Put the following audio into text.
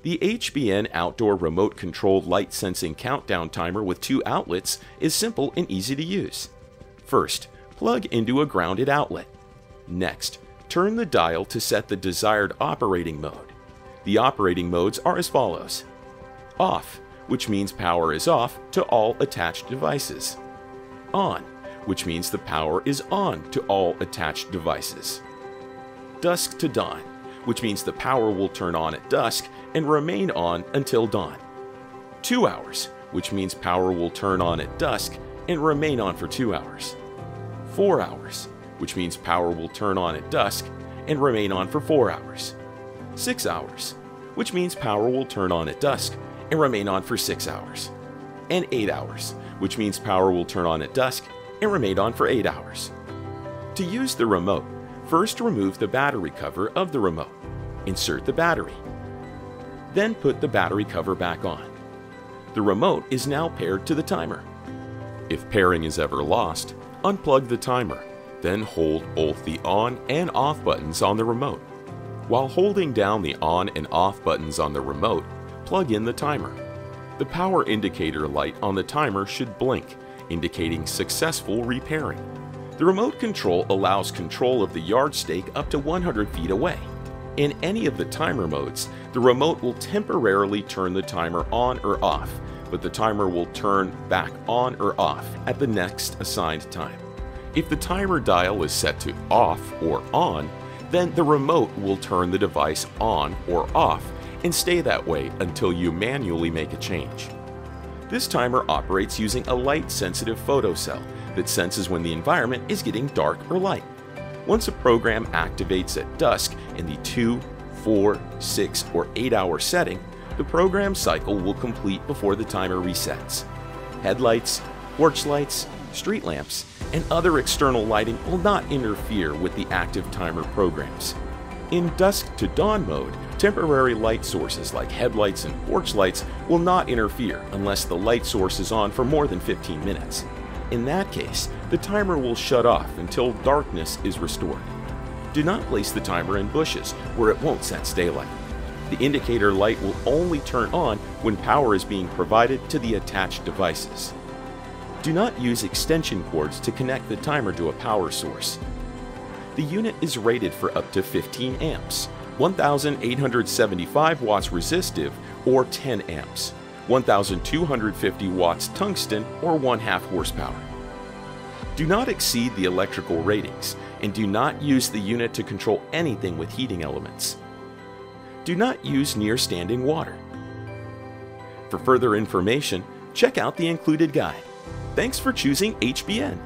The HBN outdoor remote controlled light sensing countdown timer with 2 outlets is simple and easy to use. First, plug into a grounded outlet. Next, turn the dial to set the desired operating mode. The operating modes are as follows: Off, which means power is off to all attached devices. On, which means the power is on to all attached devices. Dusk to dawn, which means the power will turn on at dusk and remain on until dawn. 2 hours, which means power will turn on at dusk and remain on for 2 hours. 4 hours, which means power will turn on at dusk and remain on for 4 hours. 6 hours, which means power will turn on at dusk and remain on for 6 hours. And 8 hours, which means power will turn on at dusk and remain on for 8 hours. To use the remote, first remove the battery cover of the remote. Insert the battery. Then put the battery cover back on. The remote is now paired to the timer. If pairing is ever lost, unplug the timer, then hold both the on and off buttons on the remote. While holding down the on and off buttons on the remote, plug in the timer. The power indicator light on the timer should blink, indicating successful repairing. The remote control allows control of the yardstake up to 100 feet away. In any of the timer modes, the remote will temporarily turn the timer on or off, but the timer will turn back on or off at the next assigned time. If the timer dial is set to off or on, then the remote will turn the device on or off and stay that way until you manually make a change. This timer operates using a light-sensitive photocell that senses when the environment is getting dark or light. Once a program activates at dusk in the 2, 4, 6, or 8-hour setting, the program cycle will complete before the timer resets. Headlights, porch lights, street lamps, and other external lighting will not interfere with the active timer programs. In dusk to dawn mode, temporary light sources like headlights and porch lights will not interfere unless the light source is on for more than 15 minutes. In that case, the timer will shut off until darkness is restored. Do not place the timer in bushes where it won't sense daylight. The indicator light will only turn on when power is being provided to the attached devices. Do not use extension cords to connect the timer to a power source. The unit is rated for up to 15 amps, 1,875 watts resistive or 10 amps, 1,250 watts tungsten or 1/2 horsepower. Do not exceed the electrical ratings and do not use the unit to control anything with heating elements. Do not use near standing water. For further information, check out the included guide. Thanks for choosing HBN.